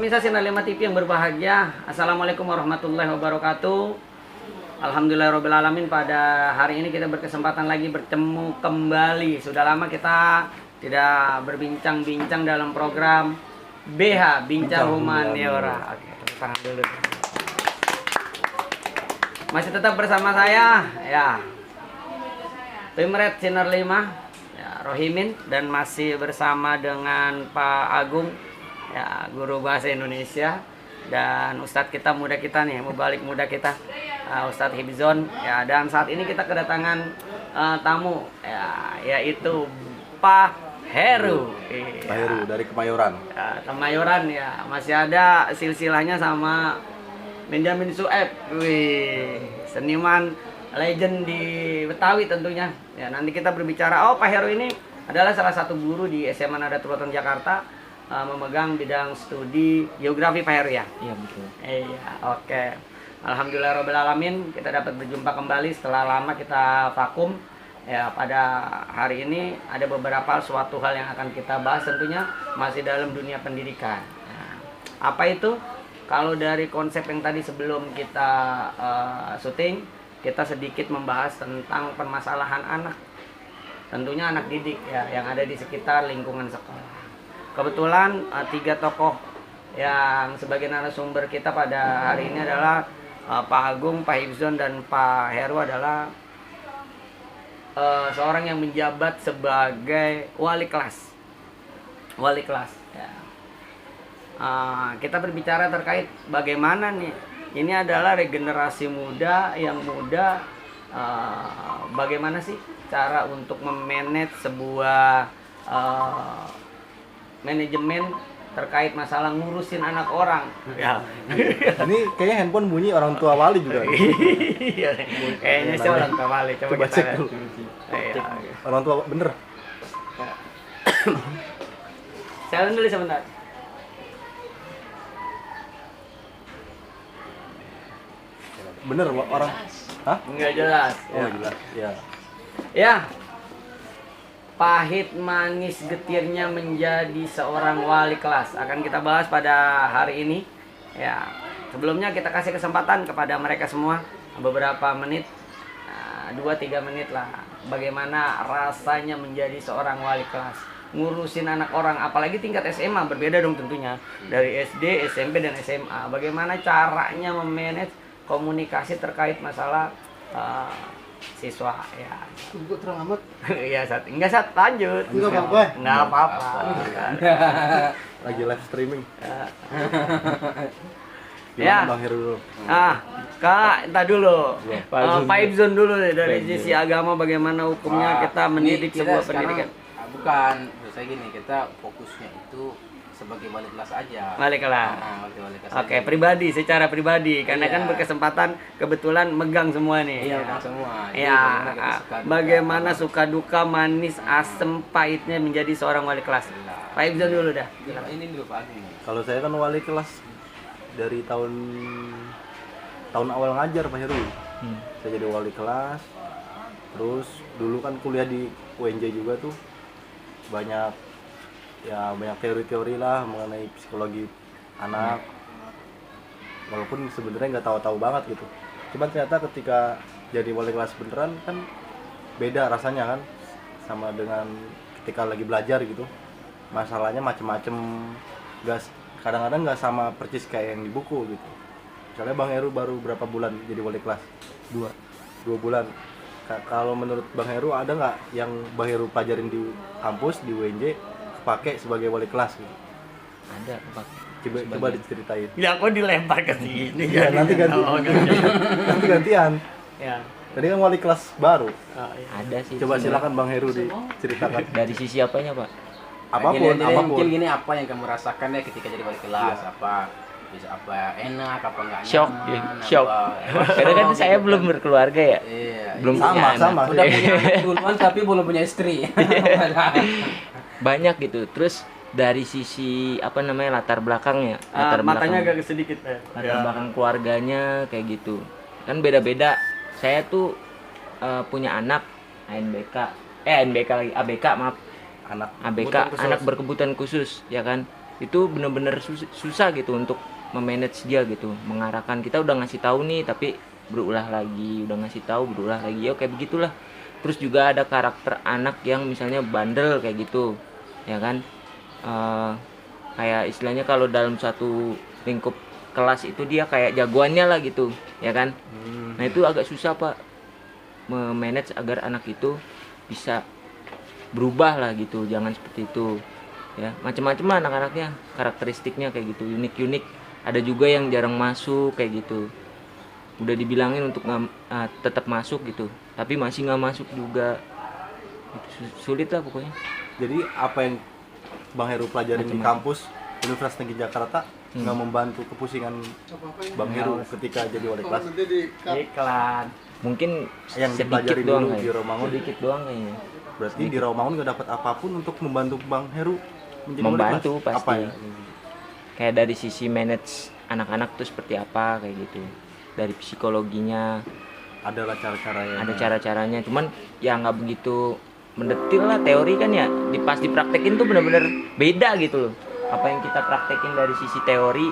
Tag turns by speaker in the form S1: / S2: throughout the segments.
S1: pemirsa Sinar 5 TV yang berbahagia, Assalamualaikum warahmatullahi wabarakatuh. Alhamdulillahirrabbilalamin, pada hari ini kita berkesempatan lagi bertemu kembali. Sudah lama kita tidak berbincang-bincang dalam program BH, Bincang Humaniora. Oke, tepuk tangan dulu. Masih tetap bersama saya, ya, Pimret Sinar 5, ya, Rohimin, dan masih bersama dengan Pak Agung, ya, guru bahasa Indonesia, dan Ustadz kita muda kita nih, mubalik muda kita, Ustadz Hibzon, ya. Dan saat ini kita kedatangan tamu, ya, yaitu Pak Heru.
S2: Pak Heru dari Kemayoran.
S1: Ya, Kemayoran, ya, masih ada silsilahnya sama Benjamin Sueb, wih, seniman legend di Betawi tentunya. Ya, nanti kita berbicara. Pak Heru ini adalah salah satu guru di SMA Nahdlatul Jakarta, memegang bidang studi geografi, Pak Heru, ya?
S3: Iya, betul.
S1: Iya, oke. Alhamdulillahirrabbilalamin, kita dapat berjumpa kembali setelah lama kita vakum. Ya, pada hari ini ada beberapa suatu hal yang akan kita bahas, tentunya masih dalam dunia pendidikan. Nah, apa itu? Kalau dari konsep yang tadi sebelum kita syuting, kita sedikit membahas tentang permasalahan anak. Tentunya anak didik, ya, yang ada di sekitar lingkungan sekolah. Kebetulan 3 tokoh yang sebagai narasumber kita pada hari ini adalah Pak Agung, Pak Hibzon, dan Pak Heru adalah seorang yang menjabat sebagai wali kelas. Wali kelas, ya. Kita berbicara terkait bagaimana nih, ini adalah regenerasi muda yang muda, bagaimana sih cara untuk memanage sebuah manajemen terkait masalah ngurusin anak orang. Ya.
S2: Ini kayaknya handphone bunyi orang tua wali juga.
S1: Iya, kayaknya sih orang tua wali.
S2: Coba
S1: kita
S2: cek
S1: lihat.
S2: dulu.
S1: Iya.
S2: Orang tua bener.
S1: Saya dulu sebentar.
S2: Bener orang. Hah?
S1: Enggak jelas.
S2: Oh,
S1: Ya.
S2: jelas. Ya.
S1: Ya. Pahit manis getirnya menjadi seorang wali kelas akan kita bahas pada hari ini. Ya. Sebelumnya kita kasih kesempatan kepada mereka semua beberapa menit, 2-3 menit lah, bagaimana rasanya menjadi seorang wali kelas, ngurusin anak orang, apalagi tingkat SMA, berbeda dong tentunya dari SD, SMP, dan SMA. Bagaimana caranya memanage komunikasi terkait masalah siswa, ya.
S2: Kok terang amat?
S1: Iya, enggak, lanjut.
S2: Enggak apa-apa.
S1: Enggak apa-apa.
S2: Lagi live streaming.
S1: Ya.
S2: Gimana Bang Heru dulu?
S1: Kak, entar dulu.
S2: Pak
S1: Pak Ibzon dulu deh, dari sisi agama bagaimana hukumnya kita mendidik sebuah pendidikan.
S3: Bukan, saya gini, kita fokusnya itu sebagai wali kelas aja.
S1: Wali kelas.
S3: Wali kelas.
S1: Oke,
S3: aja.
S1: pribadi, secara pribadi, karena
S3: Iya.
S1: kan berkesempatan kebetulan megang semua nih.
S3: Iya, megang semua. Jadi
S1: Ya,
S3: bagaimana kita suka duka.
S1: bagaimana suka duka, manis, asem, pahitnya menjadi seorang wali kelas. Pak Ibzon dulu dah.
S3: Ini dulu Pak Agung.
S2: Kalau saya kan wali kelas dari tahun awal ngajar, Pak Heru. Saya jadi wali kelas. Terus dulu kan kuliah di UNJ juga tuh, banyak teori-teori lah mengenai psikologi anak. Walaupun sebenarnya nggak tahu-tahu banget gitu. Cuman ternyata ketika jadi wali kelas beneran kan beda rasanya kan, sama dengan ketika lagi belajar gitu. Masalahnya macem-macem, kadang-kadang nggak sama persis kayak yang di buku gitu. Misalnya Bang Heru baru berapa bulan jadi wali kelas? 2 bulan. Kalau menurut Bang Heru ada nggak yang Bang Heru pelajarin di kampus di UNJ pakai sebagai wali kelas gitu?
S3: Ada Pak.
S2: Coba diceritain.
S1: Ya, kok dilempar ke sini?
S2: Ya, nanti ganti.
S1: Oh, gantian.
S2: Nanti gantian.
S1: Ya.
S2: Tadi kan wali kelas baru.
S1: Oh, iya.
S3: Ada sih.
S2: Coba silakan Bang Heru diceritakan.
S3: Dari sisi apanya, Pak?
S2: Apapun.
S3: Mungkin gini, apa yang kamu rasakan ya ketika jadi wali kelas? Apa bisa apa enak, apa enggak nyaman?
S4: Shock. Karena kan saya belum berkeluarga ya.
S3: Iya.
S4: Belum
S2: Sama,
S4: punya anak.
S2: sama.
S3: Udah punya anak duluan tapi belum punya istri.
S4: Banyak gitu. Terus dari sisi apa namanya latar belakangnya,
S1: Matanya agak sedikit.
S4: latar belakang keluarganya kayak gitu. Kan beda-beda. Saya tuh punya anak ABK lagi, ABK maaf.
S2: Anak
S4: ABK,
S2: kebutuhan khusus.
S4: anak berkebutuhan khusus, ya kan. itu bener-bener susah gitu untuk memanage dia gitu, mengarahkan. Kita udah ngasih tahu nih tapi berulah lagi, udah ngasih tahu berulah lagi, ya kayak begitulah. Terus juga ada karakter anak yang misalnya bandel kayak gitu ya kan. Kayak istilahnya kalau dalam satu lingkup kelas itu dia kayak jagoannya lah gitu ya kan. Nah itu agak susah Pak, memanage agar anak itu bisa berubah lah gitu, jangan seperti itu ya. Macam-macam lah anak-anaknya, karakteristiknya kayak gitu, unik-unik. Ada juga yang jarang masuk kayak gitu, udah dibilangin untuk tetap masuk gitu tapi masih nggak masuk juga. Sulit lah pokoknya.
S2: Jadi apa yang Bang Heru pelajarin di kampus Universitas Negeri Jakarta nggak membantu kepusingan Bang Heru ketika jadi wali kelas?
S1: Iklan.
S4: Mungkin
S2: Yang
S4: sedikit
S2: dipelajari
S4: doang
S2: dulu
S4: kayaknya.
S2: di Romangun.
S4: Sedikit doang kayaknya.
S2: Berarti di Rawamangun nggak dapat apapun untuk membantu Bang Heru menjadi wali
S4: Membantu
S2: kelas?
S4: pasti.
S2: Apa ya?
S4: Kayak dari sisi manage anak-anak tuh seperti apa kayak gitu, dari psikologinya
S2: Adalah cara-caranya.
S4: ada cara-caranya, cuman ya nggak begitu mendetil lah. Teori kan ya pas dipraktekin tuh bener-bener beda gitu loh. Apa yang kita praktekin dari sisi teori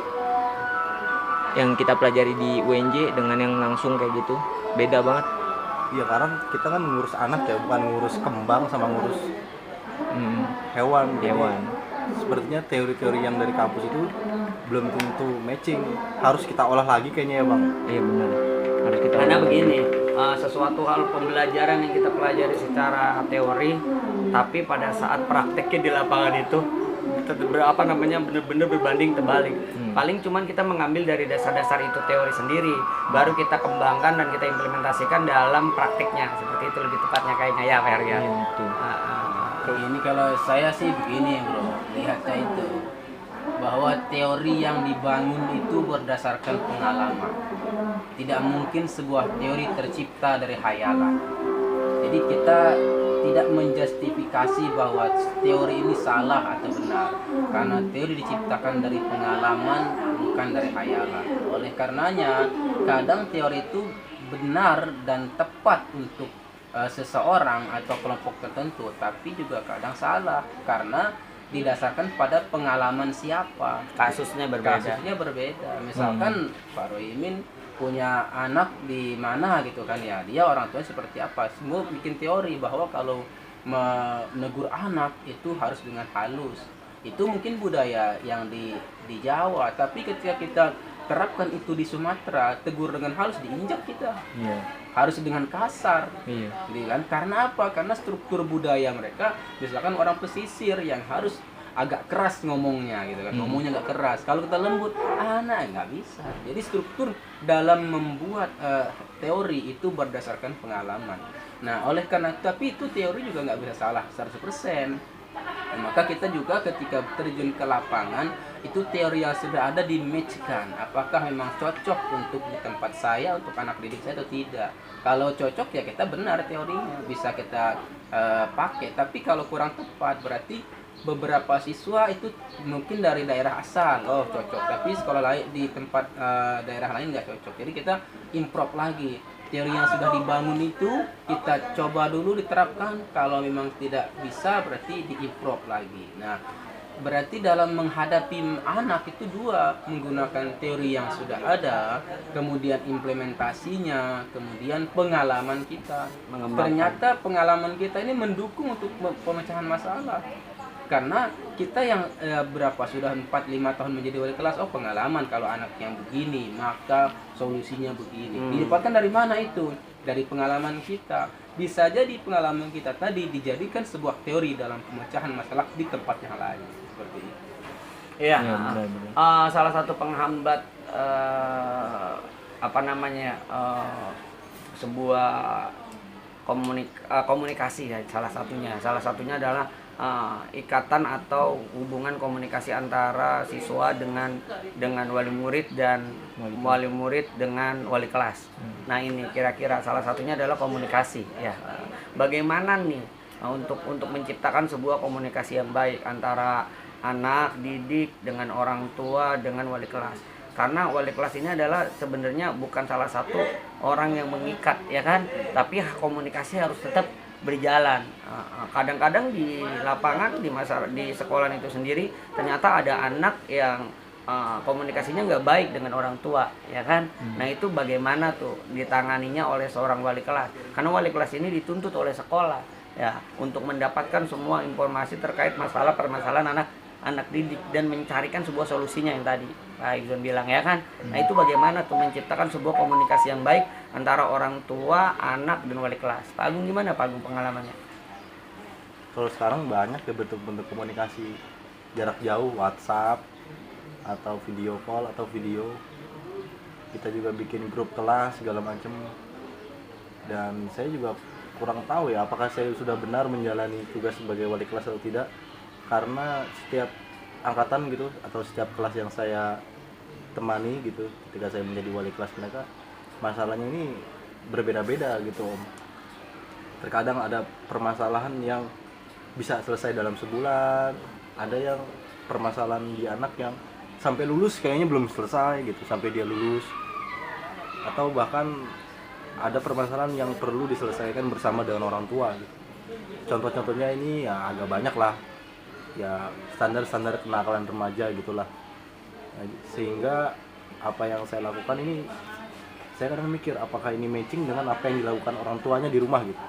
S4: yang kita pelajari di UNJ dengan yang langsung kayak gitu beda banget.
S2: Iya, karena kita kan ngurus anak ya, bukan ngurus kembang sama ngurus hewan. Jadi,
S4: Hewan.
S2: sepertinya teori-teori yang dari kampus itu belum tentu matching. Harus kita olah lagi kayaknya ya Bang.
S4: Iya benar, harus kita
S1: Karena begini, sesuatu hal pembelajaran yang kita pelajari secara teori, tapi pada saat prakteknya di lapangan itu benar-benar berbanding terbalik. Paling cuman kita mengambil dari dasar-dasar itu teori sendiri, baru kita kembangkan dan kita implementasikan dalam praktiknya. Seperti itu lebih tepatnya kayaknya ya, Fer ya.
S4: Iya, betul.
S3: Ini kalau saya sih begini bro, lihatnya itu bahwa teori yang dibangun itu berdasarkan pengalaman. Tidak mungkin sebuah teori tercipta dari hayalan. Jadi kita tidak menjustifikasi bahwa teori ini salah atau benar, karena teori diciptakan dari pengalaman bukan dari hayalan. Oleh karenanya kadang teori itu benar dan tepat untuk seseorang atau kelompok tertentu, tapi juga kadang salah karena didasarkan pada pengalaman siapa.
S1: Kasusnya berbeda.
S3: Kasusnya berbeda. Misalkan Pak Roimin punya anak di mana gitu kan ya, dia orang tuanya seperti apa, semua bikin teori bahwa kalau menegur anak itu harus dengan halus. Itu mungkin budaya yang di Jawa, tapi ketika kita terapkan itu di Sumatera, tegur dengan halus diinjak kita.
S4: Iya.
S3: Harus dengan kasar.
S4: Iya.
S3: Gitu kan? Karena apa? Karena struktur budaya mereka, misalkan orang pesisir yang harus agak keras ngomongnya gitu kan. Ngomongnya agak keras. Kalau kita lembut, anak nggak bisa. Jadi struktur dalam membuat teori itu berdasarkan pengalaman. Nah, oleh karena tapi itu teori juga nggak bisa salah 100%. Nah, maka kita juga ketika terjun ke lapangan, itu teori yang sudah ada di-matchkan. Apakah memang cocok untuk di tempat saya, untuk anak didik saya atau tidak. Kalau cocok ya kita benar teorinya, bisa kita pakai. Tapi kalau kurang tepat berarti beberapa siswa itu mungkin dari daerah asal, oh cocok. Tapi sekolah lain di tempat daerah lain nggak cocok. Jadi kita improve lagi. Teori yang sudah dibangun itu kita coba dulu diterapkan. Kalau memang tidak bisa berarti diimprove lagi. Nah, berarti dalam menghadapi anak itu dua, menggunakan teori yang sudah ada, kemudian implementasinya, kemudian pengalaman kita. Ternyata pengalaman kita ini mendukung untuk pemecahan masalah. Karena kita yang sudah 4-5 tahun menjadi wali kelas, oh pengalaman kalau anak yang begini, maka solusinya begini. Didapatkan dari mana itu? Dari pengalaman kita. Bisa jadi pengalaman kita tadi dijadikan sebuah teori dalam pemecahan masalah di tempat yang lain. Seperti itu.
S1: Iya.
S4: Iya, benar-benar.
S1: Salah satu penghambat sebuah komunikasi ya, salah satunya adalah ikatan atau hubungan komunikasi antara siswa dengan wali murid dan wali murid dengan wali kelas. Nah ini kira-kira salah satunya adalah komunikasi ya. Bagaimana nih untuk menciptakan sebuah komunikasi yang baik antara anak didik dengan orang tua dengan wali kelas. Karena wali kelas ini adalah sebenarnya bukan salah satu orang yang mengikat ya kan, tapi komunikasi harus tetap berjalan. Kadang-kadang di lapangan di sekolah itu sendiri ternyata ada anak yang komunikasinya nggak baik dengan orang tua, ya kan? Nah itu bagaimana tuh ditanganinya oleh seorang wali kelas? Karena wali kelas ini dituntut oleh sekolah ya untuk mendapatkan semua informasi terkait permasalahan anak didik dan mencarikan sebuah solusinya yang tadi Pak Igzon bilang, ya kan? Nah itu bagaimana tuh menciptakan sebuah komunikasi yang baik antara orang tua, anak, dan wali kelas. Pak Agung gimana Pak Agung pengalamannya?
S2: Kalau sekarang banyak ya bentuk-bentuk komunikasi jarak jauh, WhatsApp atau video call atau video. Kita juga bikin grup kelas segala macam. Dan saya juga kurang tahu ya apakah saya sudah benar menjalani tugas sebagai wali kelas atau tidak, karena setiap angkatan gitu atau setiap kelas yang saya temani gitu ketika saya menjadi wali kelas mereka, masalahnya ini berbeda-beda gitu Om. Terkadang ada permasalahan yang bisa selesai dalam sebulan, ada yang permasalahan di anak yang sampai lulus kayaknya belum selesai gitu, sampai dia lulus. Atau bahkan ada permasalahan yang perlu diselesaikan bersama dengan orang tua gitu. Contoh-contohnya ini ya agak banyak lah, ya standar-standar kenakalan remaja gitulah. Nah, sehingga apa yang saya lakukan ini, saya kadang mikir apakah ini matching dengan apa yang dilakukan orang tuanya di rumah gitu.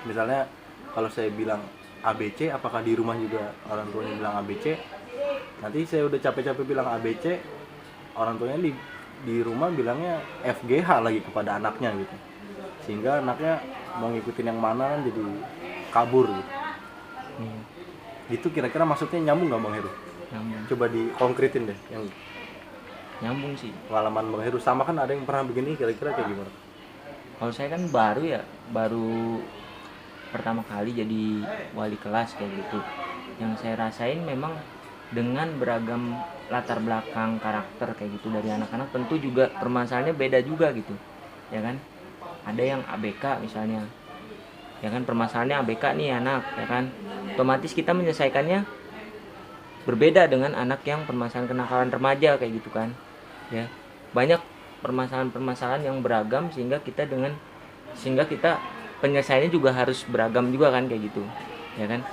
S2: Misalnya kalau saya bilang ABC, apakah di rumah juga orang tuanya bilang ABC? Nanti saya udah capek-capek bilang ABC, orang tuanya di rumah bilangnya FGH lagi kepada anaknya gitu. Sehingga anaknya mau ngikutin yang mana kan jadi kabur gitu. Itu kira-kira maksudnya nyambung nggak Bang Heru?
S4: Nyambung.
S2: Coba dikonkretin deh yang
S4: Nyambung sih.
S2: pengalaman Bang Heru. Sama kan ada yang pernah begini, kira-kira kayak gimana?
S4: Kalau saya kan baru pertama kali jadi wali kelas kayak gitu. Yang saya rasain memang dengan beragam latar belakang karakter kayak gitu dari anak-anak, tentu juga permasalahannya beda juga gitu, ya kan? Ada yang ABK misalnya, ya kan, permasalahannya ABK nih anak, ya kan? Otomatis kita menyelesaikannya berbeda dengan anak yang permasalahan kenakalan remaja kayak gitu kan, ya. Banyak permasalahan-permasalahan yang beragam sehingga kita penyelesaiannya juga harus beragam juga kan kayak gitu, ya kan?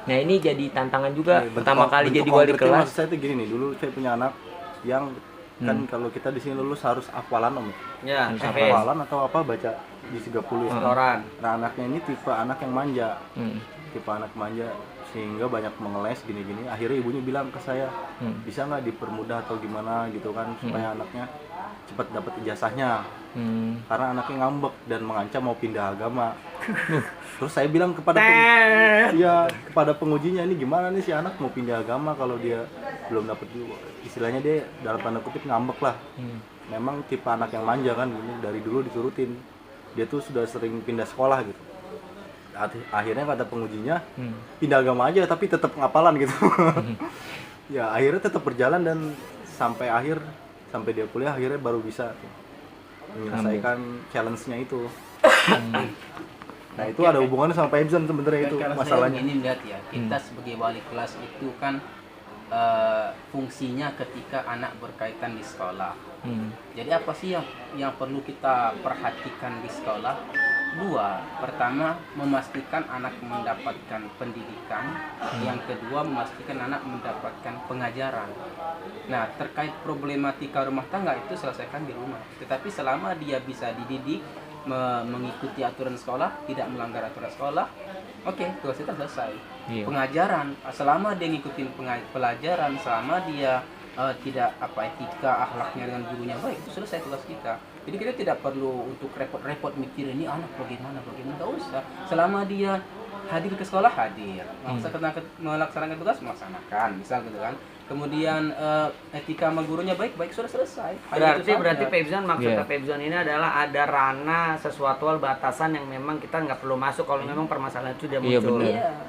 S4: Nah ini jadi tantangan juga pertama kali jadi wali kelas.
S2: Saya tuh gini nih, dulu saya punya anak yang kan kalau kita di sini lulus harus hafalan Om.
S1: Ya,
S2: Hafalan atau apa baca di 30 ya.
S1: setoran.
S2: Nah anaknya ini tipe anak yang manja, tipe anak manja sehingga banyak mengeles gini-gini. Akhirnya ibunya bilang ke saya, bisa nggak dipermudah atau gimana gitu kan supaya anaknya cepat dapat ijazahnya. Karena anaknya ngambek dan mengancam mau pindah agama. Terus saya bilang kepada kepada pengujinya, ini gimana nih si anak mau pindah agama kalau dia belum dapat, istilahnya dia dalam tanda kutip ngambek lah. Memang tipe anak yang manja kan, dari dulu diturutin. Dia tuh sudah sering pindah sekolah gitu. Akhirnya kata pengujinya, pindah agama aja tapi tetap ngapalan gitu. Ya akhirnya tetap berjalan dan sampai dia kuliah akhirnya baru bisa menyelesaikan challenge-nya itu. Nah itu ada hubungannya sama Pak Ibzon sebenarnya itu masalahnya.
S3: Ini lihat ya, kita sebagai wali kelas itu kan fungsinya ketika anak berkaitan di sekolah. Jadi apa sih yang perlu kita perhatikan di sekolah? Dua, pertama memastikan anak mendapatkan pendidikan, yang kedua memastikan anak mendapatkan pengajaran. Nah terkait problematika rumah tangga itu selesaikan di rumah, tetapi selama dia bisa dididik mengikuti aturan sekolah, tidak melanggar aturan sekolah, oke, tugas kita selesai. Pengajaran, selama dia ngikutin pelajaran, selama dia tidak etika akhlaknya dengan gurunya baik, itu selesai tugas kita. Jadi kita tidak perlu untuk repot-repot mikir ini anak bagaimana, nggak usah. Selama dia hadir ke sekolah, hadir, melaksanakan tugas, melaksanakan, misal gitu kan. Kemudian etika sama gurunya baik, sudah selesai.
S1: Berarti Pak Ibzon, maksudnya Pak Ibzon ini adalah ada ranah sesuatu batasan yang memang kita nggak perlu masuk kalau memang permasalahan itu sudah muncul.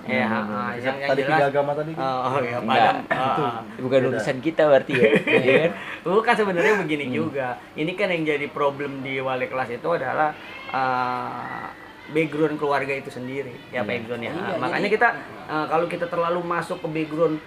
S1: Yang
S2: tadi
S1: jelas
S2: agama tadi gitu.
S4: Bukan urusan kita berarti ya.
S1: Bukan, sebenarnya begini juga. Ini kan yang jadi problem di wali kelas itu adalah background keluarga itu sendiri, ya Pak Ibzon ya. Makanya kita kalau kita terlalu masuk ke background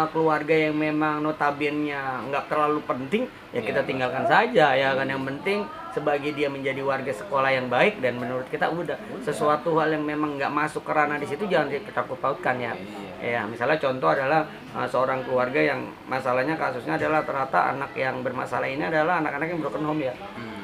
S1: keluarga yang memang notabene nggak terlalu penting, ya kita tinggalkan saja ya kan. Yang penting sebagai dia menjadi warga sekolah yang baik, dan menurut kita udah sesuatu hal yang memang nggak masuk ke ranah di situ jangan kita pautkan ya. Ya, misalnya contoh adalah seorang keluarga yang masalahnya kasusnya adalah ternyata anak yang bermasalah ini adalah anak-anak yang broken home ya.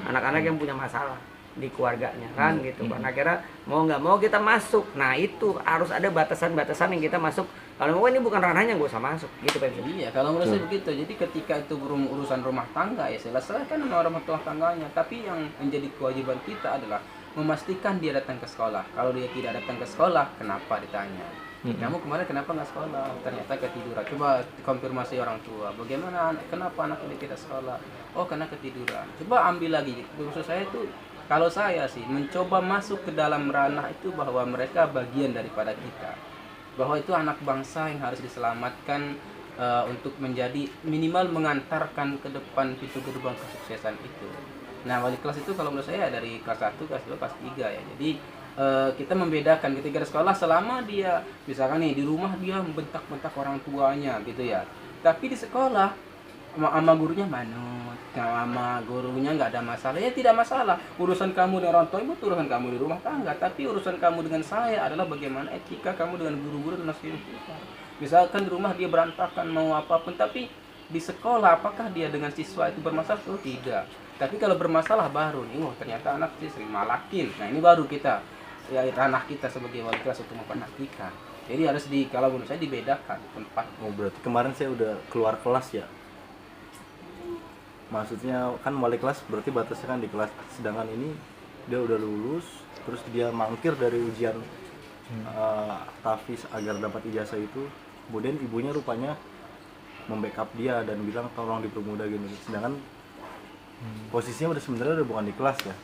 S1: Anak-anak yang punya masalah di keluarganya kan gitu kan. Akhirnya mau nggak mau kita masuk. Nah, itu harus ada batasan-batasan yang kita masuk. Kalau mau ini bukan ranahnya nggak usah masuk gitu Pak.
S3: Iya, kalau menurut saya begitu. Jadi ketika itu urusan rumah tangga ya selesaikan sama rumah tangganya. Tapi yang menjadi kewajiban kita adalah memastikan dia datang ke sekolah. Kalau dia tidak datang ke sekolah, kenapa ditanya? Kamu kemarin kenapa nggak sekolah? Ternyata ketiduran. Coba konfirmasi orang tua. Bagaimana? Kenapa anak ini tidak sekolah? Oh, karena ketiduran. Coba ambil lagi. Maksud saya itu, kalau saya sih mencoba masuk ke dalam ranah itu bahwa mereka bagian daripada kita. Bahwa itu anak bangsa yang harus diselamatkan untuk menjadi minimal mengantarkan ke depan pintu gerbang kesuksesan itu. Nah, wali kelas itu kalau menurut saya dari kelas 1, kelas 2, kelas 3 ya. Jadi kita membedakan ketika di sekolah selama dia misalkan nih di rumah dia membentak-bentak orang tuanya gitu ya. Tapi di sekolah sama gurunya manut, sama gurunya nggak ada masalah, ya tidak masalah. Urusan kamu dengan orang tua itu urusan kamu di rumah tangga, tapi urusan kamu dengan saya adalah bagaimana etika kamu dengan guru-guru dan sekitar. Misalkan di rumah dia berantakan mau apapun, tapi di sekolah apakah dia dengan siswa itu bermasalah? Oh tidak. Tapi kalau bermasalah baru nih, oh ternyata anak sih sering malakin. Nah ini baru kita, ya ranah kita sebagai wali kelas untuk memperhatikan. Jadi harus kalau menurut saya dibedakan tempat.
S2: Oh, berarti kemarin saya udah keluar kelas ya. Maksudnya kan wali kelas berarti batasnya kan di kelas, sedangkan ini dia udah lulus terus dia mangkir dari ujian tafis agar dapat ijazah itu, kemudian ibunya rupanya membackup dia dan bilang tolong dipermudah gini, sedangkan posisinya udah sebenarnya udah bukan di kelas ya.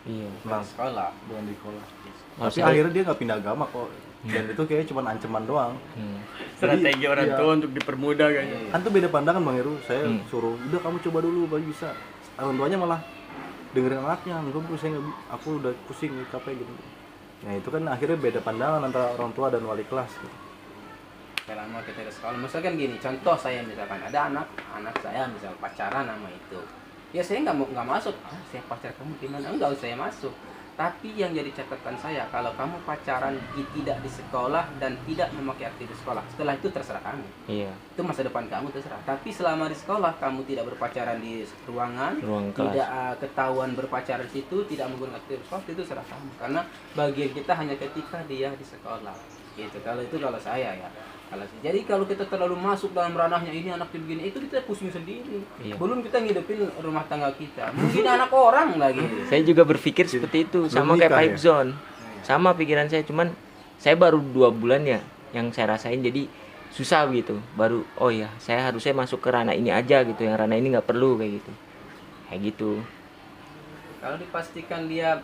S4: Iya.
S2: Nah,
S3: Sekolah.
S2: bukan di sekolah. Tapi
S4: Maksudnya-
S2: akhirnya dia nggak pindah agama kok, dan itu kayaknya cuma ancaman doang.
S1: Strategi orang
S2: iya.
S1: tua untuk dipermudah kayaknya.
S2: Kan tuh beda pandangan Bang Heru. Saya suruh udah kamu coba dulu baru bisa, orang tuanya malah dengerin anaknya, enggak bu saya nggak, aku udah pusing capek gitu. Nah itu kan akhirnya beda pandangan antara orang tua dan wali kelas gitu.
S3: Selama kita di sekolah, misalkan gini, contoh saya misalkan ada anak saya misal pacaran sama itu, ya saya nggak masuk. Saya pacar kamu gimana? Enggak usah saya masuk. Tapi yang jadi catatan saya, kalau kamu pacaran tidak di sekolah dan tidak memakai aktif di sekolah, setelah itu terserah kamu.
S4: Iya.
S3: Itu masa depan kamu terserah. Tapi selama di sekolah kamu tidak berpacaran di ruang
S4: kelas.
S3: tidak ketahuan berpacaran di situ, tidak menggunakan aktif di sekolah, itu terserah kamu. Karena bagian kita hanya ketika dia di sekolah. Gitu. Kalau saya ya. Jadi kalau kita terlalu masuk dalam ranahnya ini anaknya begini, itu kita pusing sendiri.
S4: Iya.
S3: Belum kita ngidupin rumah tangga kita. Mungkin anak orang lagi.
S4: Saya juga berpikir seperti itu, sama kayak
S2: nikah
S4: Pak
S2: ya?
S4: Ibzon. Sama pikiran saya, cuman saya baru 2 bulan ya yang saya rasain, jadi susah gitu. Baru oh ya, saya harusnya masuk ke ranah ini aja gitu, yang ranah ini nggak perlu kayak gitu. Kayak gitu.
S3: Kalau dipastikan dia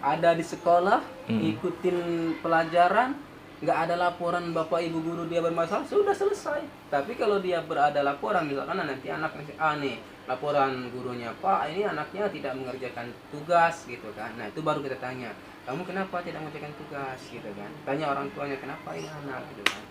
S3: ada di sekolah, ikutin pelajaran, nggak ada laporan bapak ibu guru dia bermasalah, sudah selesai. Tapi kalau dia berada laporan, misalkan nanti anaknya nih laporan gurunya, Pak ini anaknya tidak mengerjakan tugas gitu kan. Nah itu baru kita tanya, kamu kenapa tidak mengerjakan tugas gitu kan. Tanya orang tuanya, kenapa ini anak gitu kan.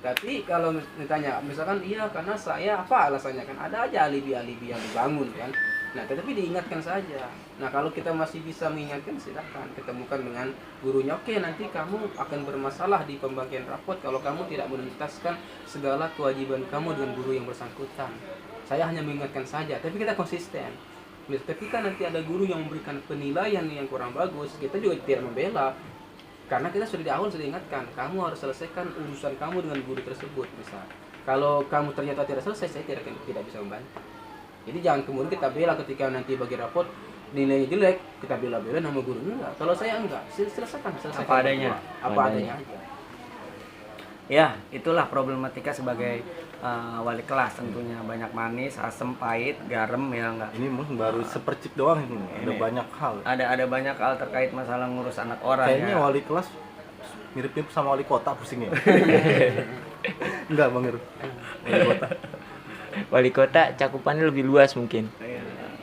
S3: Tapi kalau ditanya misalkan iya karena saya, apa alasannya kan, ada aja alibi-alibi yang dibangun kan. Nah tetapi diingatkan saja. Nah kalau kita masih bisa mengingatkan, silakan ketemukan dengan gurunya. Oke, nanti kamu akan bermasalah di pembagian rapot kalau kamu tidak menuntaskan segala kewajiban kamu dengan guru yang bersangkutan. Saya hanya mengingatkan saja, tapi kita konsisten. Ketika nanti ada guru yang memberikan penilaian yang kurang bagus, kita juga tidak membela. Karena kita sudah di awal sudah ingatkan, kamu harus selesaikan urusan kamu dengan guru tersebut. Misal, kalau kamu ternyata tidak selesai, saya tidak bisa membantu. Jadi jangan kemudian kita bela ketika nanti bagi rapot nilainya jelek, kita bela-bela nama guru. Enggak, kalau saya enggak, selesaikan
S1: Apa adanya.
S3: Apa adanya aja.
S1: Ya, itulah problematika sebagai wali kelas tentunya. Banyak manis, asam, pahit, garam ya enggak.
S2: Ini mungkin baru sepercik doang ini. Ada
S1: Ini.
S2: banyak hal.
S1: Ada banyak hal terkait masalah ngurus anak orang
S2: Kayaknya
S1: ya.
S2: wali kelas mirip-mirip sama wali kota pusingnya. Enggak Bang Heru. Wali kota.
S4: Wali kota cakupannya lebih luas mungkin.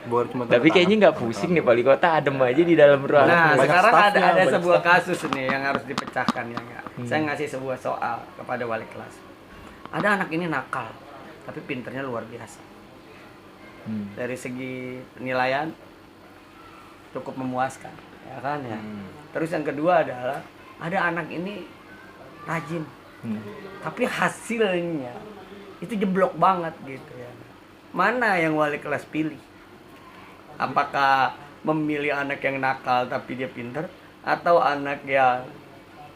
S2: Bukan cuma
S4: Tapi kayaknya nggak pusing nih, wali kota adem aja di dalam ruangan.
S1: Nah,
S2: banyak
S1: sekarang
S2: staffnya,
S1: ada
S2: banyak
S1: sebuah
S2: staff.
S1: kasus nih yang harus dipecahkan ya enggak. Saya ngasih sebuah soal kepada wali kelas. Ada anak ini nakal, tapi pinternya luar biasa. Dari segi penilaian cukup memuaskan, ya kan ya. Terus yang kedua adalah ada anak ini rajin, tapi hasilnya itu jeblok banget gitu ya. Mana yang wali kelas pilih? Apakah memilih anak yang nakal tapi dia pinter, atau anak yang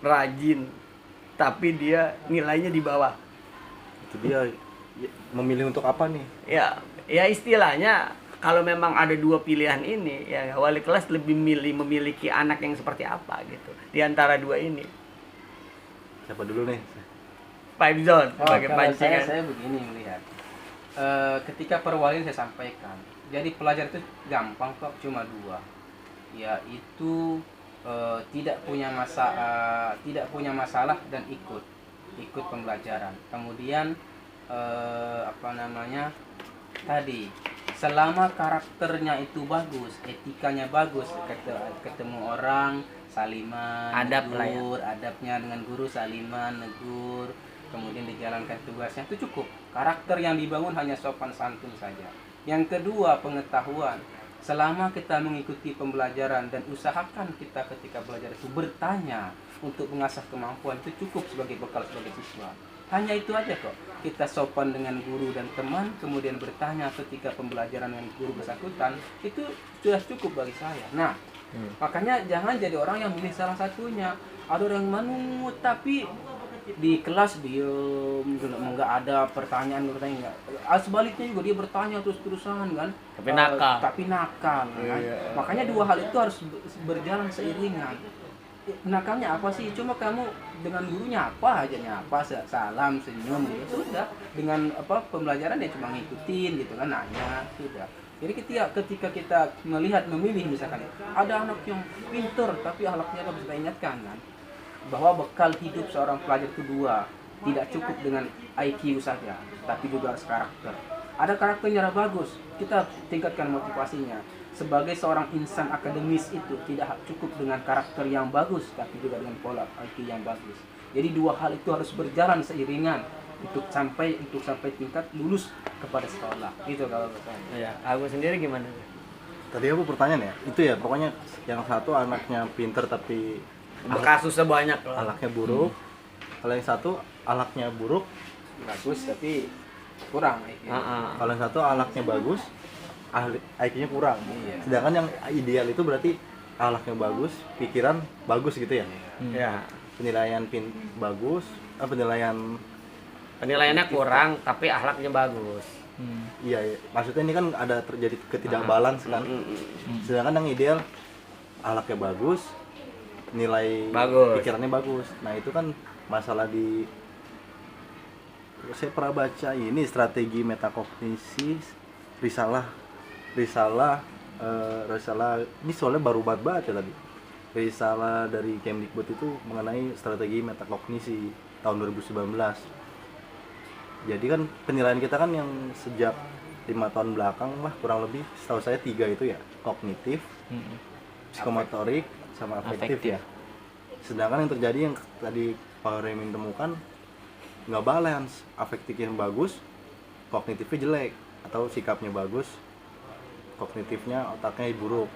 S1: rajin tapi dia nilainya di bawah?
S2: Itu dia memilih untuk apa nih?
S1: Ya istilahnya kalau memang ada dua pilihan ini, ya wali kelas lebih memiliki anak yang seperti apa gitu di antara dua ini.
S2: Siapa dulu nih?
S1: Five zone sebagai
S3: Kalau
S1: pancingan.
S3: saya begini melihat. Ketika perwalian saya sampaikan, jadi pelajar itu gampang kok, cuma dua, yaitu tidak punya masalah dan ikut pembelajaran. Kemudian tadi selama karakternya itu bagus, etikanya bagus, ketemu orang saliman,
S1: Adab lah ya.
S3: negur, adabnya dengan guru saliman, negur, kemudian dijalankan tugasnya, itu cukup. Karakter yang dibangun hanya sopan santun saja. Yang kedua, pengetahuan. Selama kita mengikuti pembelajaran dan usahakan kita ketika belajar itu bertanya untuk mengasah kemampuan, itu cukup sebagai bekal sebagai siswa. Hanya itu aja kok. Kita sopan dengan guru dan teman, kemudian bertanya ketika pembelajaran dengan guru bersangkutan, itu sudah cukup bagi saya. Nah, makanya jangan jadi orang yang milih salah satunya. Ada orang manut tapi di kelas diem, nggak ada pertanyaan enggak. Sebaliknya juga dia bertanya terus-terusan kan. Tapi nakal. Kan? Makanya dua hal itu harus berjalan seiringan. Nakalnya apa sih? Cuma kamu dengan gurunya apa aja nyapa, salam, senyum gitu sudah. Dengan pembelajaran ya cuma ngikutin gitu kan, nanya sudah. Jadi ketika kita memilih misalkan ada anak yang pinter tapi akhlaknya harus kita ingatkan kan, bahwa bekal hidup seorang pelajar itu dua, tidak cukup dengan IQ saja, tapi juga harus karakter. Ada karakternya bagus, kita tingkatkan motivasinya. Sebagai seorang insan akademis itu tidak cukup dengan karakter yang bagus, tapi juga dengan pola IQ yang bagus. Jadi dua hal itu harus berjalan seiringan untuk sampai tingkat lulus kepada sekolah. Gitu kalau saya.
S1: Ya, aku sendiri gimana?
S2: Tadi aku pertanyaan ya, itu ya pokoknya yang satu anaknya pinter tapi
S1: Kasusnya banyak lah.
S2: anaknya buruk. Kalau yang satu anaknya buruk,
S3: Bagus tapi kurang IQ.
S2: kalau yang satu anaknya bagus, IQ-nya kurang.
S3: Iya.
S2: Sedangkan yang ideal itu berarti anaknya bagus, pikiran bagus gitu ya.
S1: Ya,
S2: Penilaian bagus,
S1: penilaiannya kurang tapi akhlaknya bagus.
S2: iya, maksudnya ini kan ada terjadi ketidakbalance kan. Sedangkan yang ideal anaknya bagus, nilai
S1: Bagus.
S2: pikirannya bagus. Nah itu kan masalah saya pernah baca ini strategi metakognisi risalah ini soalnya baru banget ya tadi. Risalah dari Kemdikbud itu mengenai strategi metakognisi tahun 2019. Jadi kan penilaian kita kan yang sejak 5 tahun belakang lah kurang lebih, setahu saya 3 itu ya, kognitif, psikomotorik, sama afektif ya. Sedangkan yang terjadi yang tadi Pak Remin temukan nggak balance, afektifnya bagus, kognitifnya jelek, atau sikapnya bagus, kognitifnya otaknya buruk.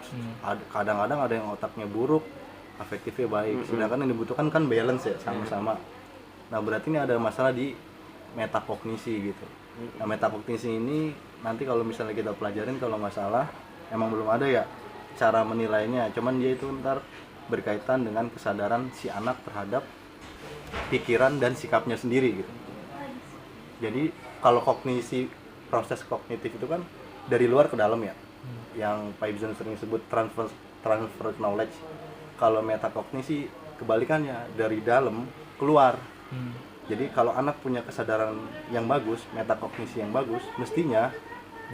S2: Kadang-kadang ada yang otaknya buruk, afektifnya baik. Sedangkan yang dibutuhkan kan balance ya, sama-sama. Nah berarti ini ada masalah di metakognisi gitu. Nah metakognisi ini nanti kalau misalnya kita pelajarin, kalau nggak salah emang belum ada ya cara menilainya, cuman dia itu ntar berkaitan dengan kesadaran si anak terhadap pikiran dan sikapnya sendiri gitu. Jadi kalau kognisi, proses kognitif itu kan dari luar ke dalam ya, yang Pak Ibzon sering sebut transfer knowledge. Kalau metakognisi kebalikannya, dari dalam keluar. Jadi kalau anak punya kesadaran yang bagus, metakognisi yang bagus, mestinya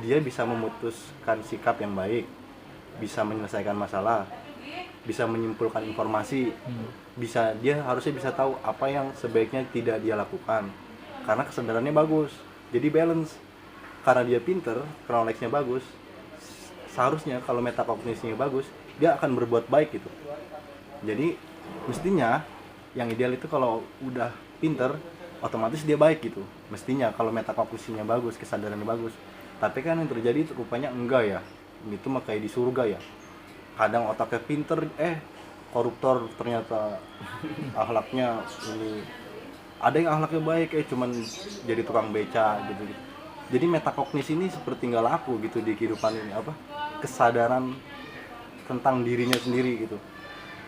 S2: dia bisa memutuskan sikap yang baik, bisa menyelesaikan masalah, bisa menyimpulkan informasi, dia harusnya bisa tahu apa yang sebaiknya tidak dia lakukan karena kesadarannya bagus. Jadi balance. Karena dia pinter, knowledge-nya bagus, seharusnya kalau metakognisinya bagus, dia akan berbuat baik gitu. Jadi mestinya yang ideal itu kalau udah pinter, otomatis dia baik gitu. Mestinya kalau metakognisinya bagus, kesadarannya bagus. Tapi kan yang terjadi rupanya enggak ya. Itu mah kayak di surga ya. kadang otaknya pinter, koruptor ternyata akhlaknya ini. Ada yang akhlaknya baik, cuman jadi tukang beca gitu. Jadi metakognisi ini seperti nggak laku gitu di kehidupan ini, kesadaran tentang dirinya sendiri gitu.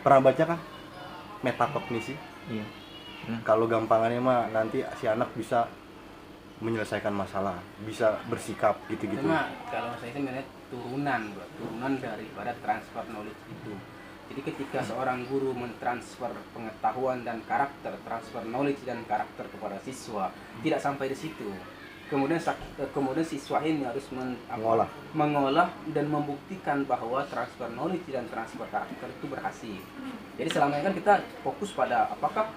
S2: Pernah baca kan metakognisi?
S4: Iya.
S2: Kalau gampangannya mah nanti si anak bisa menyelesaikan masalah, bisa bersikap gitu-gitu.
S3: Cuma kalau saya itu melihat turunan daripada transfer knowledge itu. Jadi ketika seorang guru mentransfer pengetahuan dan karakter, transfer knowledge dan karakter kepada siswa, tidak sampai di situ. Kemudian siswa ini harus mengolah dan membuktikan bahwa transfer knowledge dan transfer karakter itu berhasil. Jadi selama ini kan kita fokus pada apakah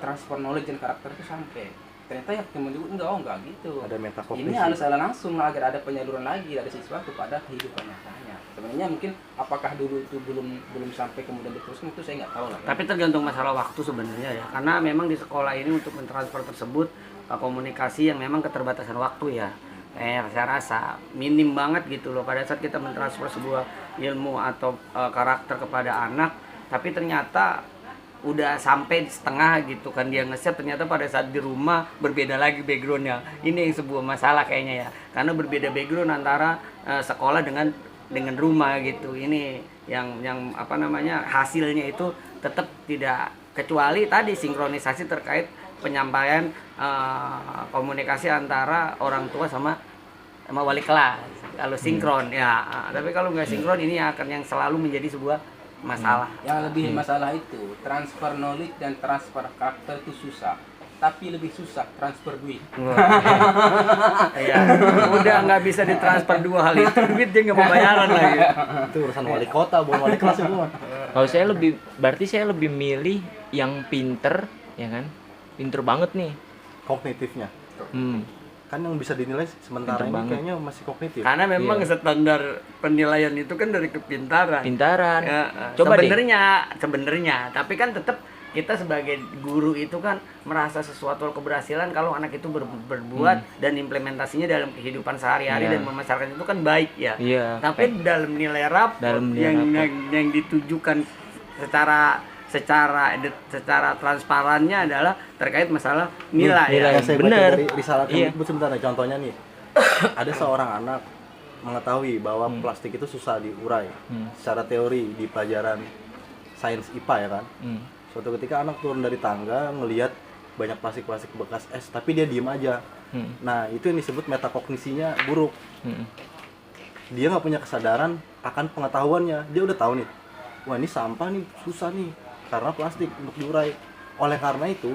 S3: transfer knowledge dan karakter itu sampai. Ternyata ya kemudian enggak gitu.
S2: Ada metakognisi.
S3: Ini harus langsung agar ada penyaluran lagi dari siswa kepada kehidupan nyatanya. Sebenarnya mungkin apakah dulu itu belum sampai kemudian diteruskan itu saya nggak tahu lah.
S1: Tapi tergantung masalah waktu sebenarnya ya, karena memang di sekolah ini untuk mentransfer tersebut komunikasi yang memang keterbatasan waktu ya. Saya rasa minim banget gitu loh pada saat kita mentransfer sebuah ilmu atau karakter kepada anak, tapi ternyata udah sampai setengah gitu kan dia nge-share, ternyata pada saat di rumah berbeda lagi backgroundnya. Ini yang sebuah masalah kayaknya ya, karena berbeda background antara sekolah dengan rumah gitu. Ini yang hasilnya itu tetap tidak, kecuali tadi sinkronisasi terkait penyampaian komunikasi antara orang tua sama wali kelas. Kalau sinkron ya, tapi kalau nggak sinkron ini akan yang selalu menjadi sebuah masalah.
S3: Yang lebih masalah itu transfer knowledge dan transfer karakter itu susah, tapi lebih susah transfer duit.
S1: Iya, udah nggak bisa ditransfer dua hal itu, duit dia nggak mau bayaran lagi.
S2: Itu urusan wali kota, bukan wali kelas itu mah.
S4: Kalau berarti saya lebih milih yang pinter, ya kan? Pinter banget nih.
S2: Kognitifnya. Kan yang bisa dinilai sementara
S4: Pinter
S2: ini
S4: banget.
S2: kayaknya masih kognitif.
S1: Karena memang standar penilaian itu kan dari kepintaran.
S4: Pintaran.
S1: Ya,
S4: Coba
S1: sebenarnya, tapi kan tetap kita sebagai guru itu kan merasa sesuatu keberhasilan kalau anak itu berbuat dan implementasinya dalam kehidupan sehari-hari dan memasyarakat itu kan baik ya.
S4: Iya.
S1: Tapi dalam nilai rapor yang ditujukan secara transparannya adalah terkait masalah nilai.
S2: Yang saya baca
S4: Bener.
S2: dari risalah
S4: Iya.
S2: Kemdikbud sebentar nih, contohnya nih. Ada seorang anak mengetahui bahwa plastik itu susah diurai secara teori di pelajaran sains IPA ya kan. Suatu ketika anak turun dari tangga ngelihat banyak plastik-plastik bekas es, tapi dia diem aja. Nah itu yang disebut metakognisinya buruk. Dia nggak punya kesadaran akan pengetahuannya. Dia udah tahu nih, wah ini sampah nih, susah nih karena plastik untuk diurai. Oleh karena itu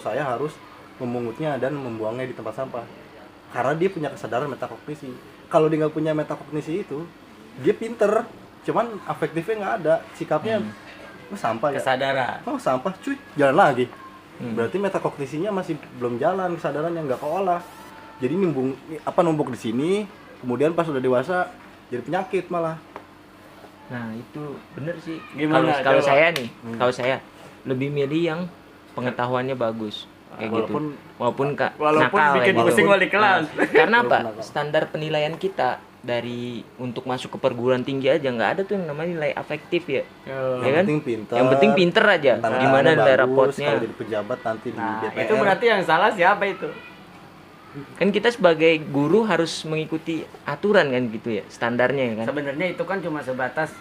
S2: saya harus memungutnya dan membuangnya di tempat sampah. Karena dia punya kesadaran metakognisi. Kalau dia nggak punya metakognisi itu, dia pinter, cuman afektifnya nggak ada, sikapnya sampah ya.
S1: Kesadaran.
S2: Oh sampah, cuy, jalan lagi. Berarti metakognisinya masih belum jalan, kesadarannya nggak keolah. Jadi numpuk di sini, kemudian pas udah dewasa jadi penyakit malah.
S4: Nah itu bener sih.
S1: Gimana,
S4: Kalau
S1: coba?
S4: saya nih, kalau saya lebih milih yang pengetahuannya bagus kayak walaupun nakal
S1: bikin
S4: ya,
S1: pusing wali kelas.
S4: Karena apa?
S2: Walaupun nakal.
S4: Standar penilaian kita dari untuk masuk ke perguruan tinggi aja nggak ada tuh yang namanya nilai afektif ya. Ya kan? Yang penting pinter aja. Gimana nilai rapotnya?
S2: Kalau jadi pejabat nanti di DPR.
S1: Itu berarti yang salah siapa itu?
S4: Kan kita sebagai guru harus mengikuti aturan kan gitu ya, standarnya ya kan.
S1: Sebenarnya itu kan cuma sebatas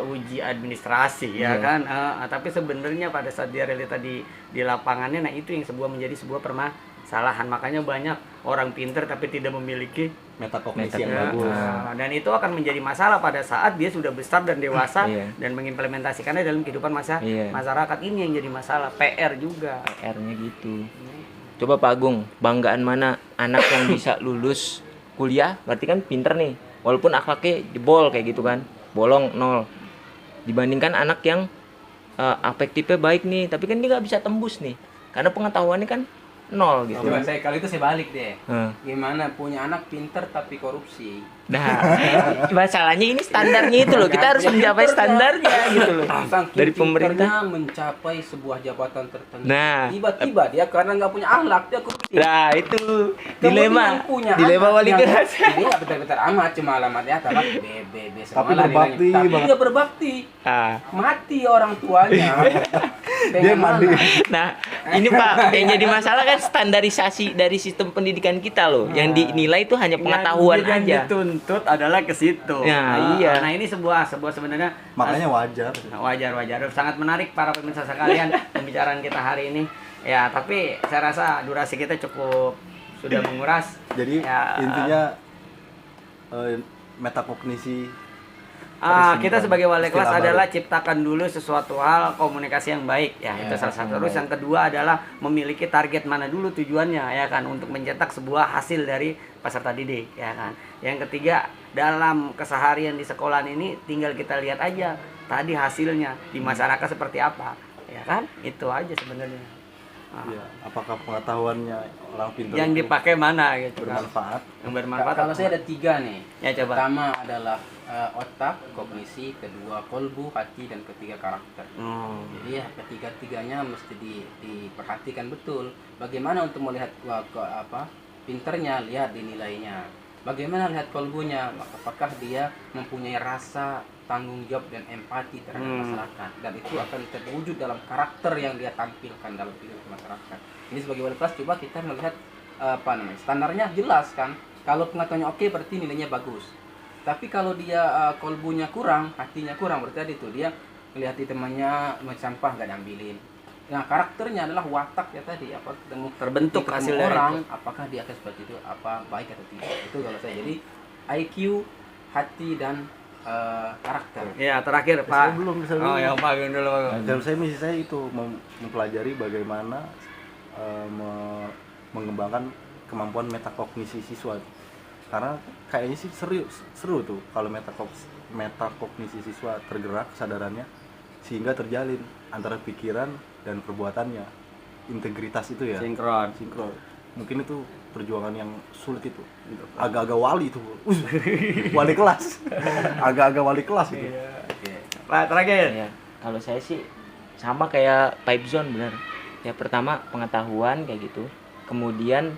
S1: uji administrasi ya kan. Tapi sebenarnya pada saat dia realita di lapangannya, nah itu yang menjadi sebuah permasalahan. Makanya banyak orang pinter tapi tidak memiliki
S2: metakognisi yang bagus.
S1: dan itu akan menjadi masalah pada saat dia sudah besar dan dewasa dan mengimplementasikannya dalam kehidupan masyarakat. Ini yang jadi masalah, PR juga.
S4: PR-nya gitu. Coba Pak Agung, banggaan mana anak yang bisa lulus kuliah, berarti kan pinter nih, walaupun akhlaknya jebol kayak gitu kan, bolong 0, dibandingkan anak yang afektifnya baik nih, tapi kan dia nggak bisa tembus nih, karena pengetahuannya kan nol gitu.
S3: Coba kalau itu saya balik deh.
S4: Heeh.
S3: Gimana punya anak pinter tapi korupsi?
S4: Nah, masalahnya ini standarnya itu loh. Kita harus mencapai standarnya gitu loh.
S3: Saking
S4: Dari pemerintah.
S3: pinternya mencapai sebuah jabatan tertentu.
S4: Nah.
S3: Tiba-tiba dia karena nggak punya akhlak dia korupsi.
S4: Nah, itu
S3: Kemudian
S4: dilema.
S3: punya
S4: Dilema
S3: anak
S4: wali
S3: yang
S4: kelas.
S3: Jadi nggak betul-betul amat, cuma alamatnya adalah B semua
S2: Tapi
S3: lah
S2: berbakti
S3: nilainya. Tapi
S2: banget.
S3: dia berbakti.
S4: Ah.
S3: Mati orang tuanya.
S2: Dia mandi.
S4: Nah, ini Pak, yang jadi masalah kan standarisasi dari sistem pendidikan kita loh. Yang dinilai itu hanya pengetahuan
S1: yang
S4: aja.
S1: dituntut adalah ke situ.
S4: Nah, iya.
S1: Nah, ini sebuah sebenarnya
S2: Makanya wajar.
S1: wajar. Sangat menarik para pemirsa sekalian pembicaraan kita hari ini. Ya, tapi saya rasa durasi kita cukup sudah menguras.
S2: Jadi
S1: Ya,
S2: intinya metakognisi
S1: kita sebagai wali kelas
S2: istilah baru.
S1: adalah ciptakan dulu sesuatu hal komunikasi yang baik ya, itu salah satu. Terus yang kedua adalah memiliki target mana dulu tujuannya ya kan, untuk mencetak sebuah hasil dari peserta didik ya kan. Yang ketiga, dalam keseharian di sekolah ini tinggal kita lihat aja tadi hasilnya di masyarakat seperti apa ya kan, itu aja sebenarnya.
S2: Ya, apakah pengetahuannya orang pintar
S1: Yang
S2: itu
S1: dipakai mana gitu kan,
S2: bermanfaat?
S1: yang bermanfaat.
S3: Kalau saya ada 3 nih.
S1: Ya, coba.
S3: Pertama adalah otak, kognisi, kedua kolbu, hati, dan ketiga karakter. Jadi ya ketiga-tiganya mesti diperhatikan betul. Bagaimana untuk melihat pinternya, lihat di nilainya. Bagaimana lihat kolbunya, apakah dia mempunyai rasa tanggung jawab dan empati terhadap masyarakat, dan itu akan terwujud dalam karakter yang dia tampilkan dalam kehidupan masyarakat. Ini sebagai wali kelas coba kita melihat standarnya jelas kan. Kalau pengetahuannya oke berarti nilainya bagus. Tapi kalau dia kolbunya kurang, hatinya kurang, berarti tadi itu dia melihat temannya sampah gak diambilin. Nah, karakternya adalah watak ya tadi, apa
S1: Terbentuk
S3: ketemu
S1: hasil dari
S3: orang,
S1: itu.
S3: apakah dia akan seperti itu, apa baik atau tidak. Itu kalau saya. Jadi IQ, hati, dan karakter.
S1: Ya, terakhir
S2: Saya
S1: Pak.
S2: belum bisa
S1: Oh ya, Pak dulu Pak.
S2: Dan saya misi saya itu mempelajari bagaimana mengembangkan kemampuan metakognisi siswa. Karena kayaknya sih seru tuh kalau metakognisi siswa tergerak kesadarannya, sehingga terjalin antara pikiran dan perbuatannya. Integritas itu ya.
S1: Sinkron.
S2: Mungkin itu perjuangan yang sulit itu. Agak-agak wali itu. Wali kelas. Agak-agak wali kelas itu.
S1: Pak, terakhir.
S4: Ya, kalau saya sih sama kayak pipe zone bener. Ya pertama pengetahuan kayak gitu. Kemudian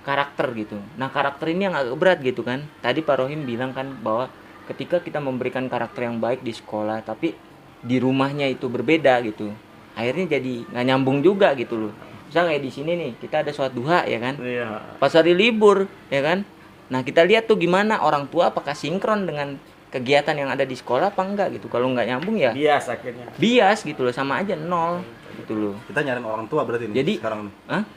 S4: karakter gitu. Nah, karakter ini yang agak berat gitu kan. Tadi Pak Rohim bilang kan bahwa ketika kita memberikan karakter yang baik di sekolah tapi di rumahnya itu berbeda gitu, akhirnya jadi nggak nyambung juga gitu loh. Misal kayak di sini nih, kita ada sholat duha ya kan,
S1: Iya.
S4: pas hari libur ya kan. Nah, kita lihat tuh gimana orang tua apakah sinkron dengan kegiatan yang ada di sekolah apa enggak gitu. Kalau nggak nyambung ya
S1: Bias akhirnya.
S4: bias gitu loh, sama aja nol gitu loh.
S2: Kita nyariin orang tua berarti nih
S4: Jadi
S2: sekarang nih.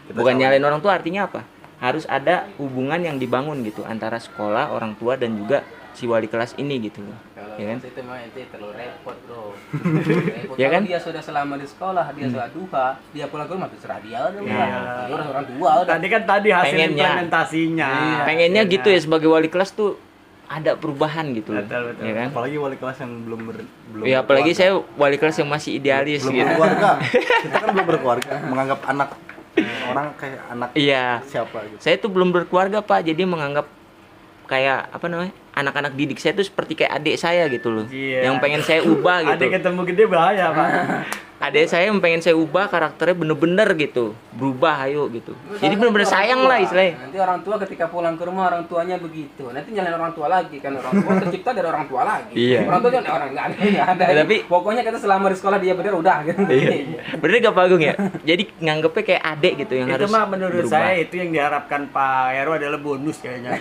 S2: Kita
S4: bukan
S2: sama.
S4: nyalain orang tua, artinya apa? Harus ada hubungan yang dibangun gitu antara sekolah, orang tua, dan juga si wali kelas ini gitu loh.
S3: Kalau
S4: Ya kan?
S3: itu mah itu terlalu repot bro. Repot.
S4: Ya
S3: Kalau
S4: kan?
S3: dia sudah selama di sekolah, dia sholat duha, dia pulang ke rumah terserah dia udah.
S4: Nah.
S3: Dia orang tua udah.
S1: Tadi kan hasil
S4: Pengennya.
S1: implementasinya.
S4: Pengennya
S1: Ya
S4: gitu
S1: kan?
S4: ya, sebagai wali kelas tuh ada perubahan gitu loh.
S1: Betul.
S4: Ya kan?
S2: Apalagi wali kelas yang belum
S4: Ya apalagi
S2: berkeluarga.
S4: saya wali kelas yang masih idealis
S2: belum
S4: gitu.
S2: berkeluarga. Kita kan belum berkeluarga, menganggap anak orang kayak anak
S4: Iya.
S2: siapa gitu.
S4: Saya tuh belum berkeluarga Pak, jadi menganggap kayak apa namanya, anak-anak didik saya tuh seperti kayak adik saya gitu loh.
S1: Iya.
S4: Yang pengen saya ubah gitu.
S1: Adik ketemu gede bahaya, Pak.
S4: Adik saya yang pengen saya ubah karakternya bener-bener gitu, berubah ayo gitu. Jadi bener-bener sayang lah istilahnya.
S3: Nanti orang tua ketika pulang ke rumah orang tuanya begitu. Nanti nyalain orang tua lagi kan, orang tua tercipta dari orang tua lagi.
S4: Iya.
S3: Orang tua kan orang nggak ada.
S4: Tapi-
S3: pokoknya kita selama di sekolah dia bener udah gitu.
S4: Iya. Bener gak Pak Agung ya? Jadi nganggepnya kayak adik gitu yang
S1: Itu
S4: harus
S1: mah menurut
S4: berubah.
S1: saya itu yang diharapkan Pak Heru adalah bonus kayaknya.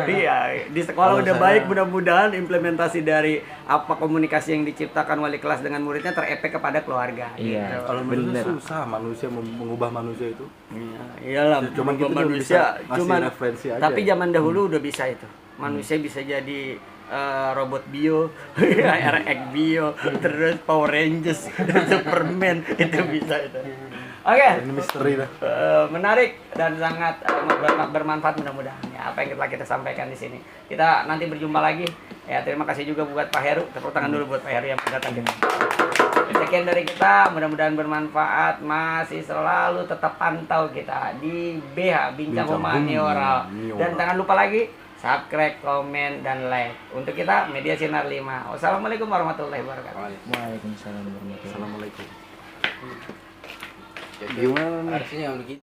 S1: Iya, di sekolah
S2: Kalau
S1: udah
S2: saya-
S1: baik, mudah-mudahan implementasi dari apa komunikasi yang diciptakan wali kelas dengan muridnya terefek kepada keluarga.
S4: Iya.
S1: Gitu.
S2: Kalau menurut
S4: Bener.
S2: susah manusia mengubah manusia itu.
S1: Iya, iyalah.
S2: Cuman kita cuma
S1: manusia,
S2: bisa ngasih
S1: cuman
S2: referensi aja.
S1: tapi zaman dahulu udah bisa itu. Manusia bisa jadi robot bio, RX bio, terus Power Rangers, Superman, itu bisa itu. Oke.
S2: Ini misteri dah.
S1: Menarik dan sangat bermanfaat mudah-mudahan ya apa yang telah kita sampaikan di sini. Kita nanti berjumpa lagi. Ya terima kasih juga buat Pak Heru. Tepuk tangan dulu buat Pak Heru yang datang. Sekian dari kita, mudah-mudahan bermanfaat. Masih selalu tetap pantau kita di BH Bincang Humaniora. Dan jangan lupa lagi subscribe, komen, dan like untuk kita Media Sinar 5. Wassalamualaikum warahmatullahi wabarakatuh.
S4: Waalaikumsalam warahmatullahi wabarakatuh.
S2: Assalamualaikum.
S3: Jadi
S2: Gimana nih?
S3: harusnya begitu.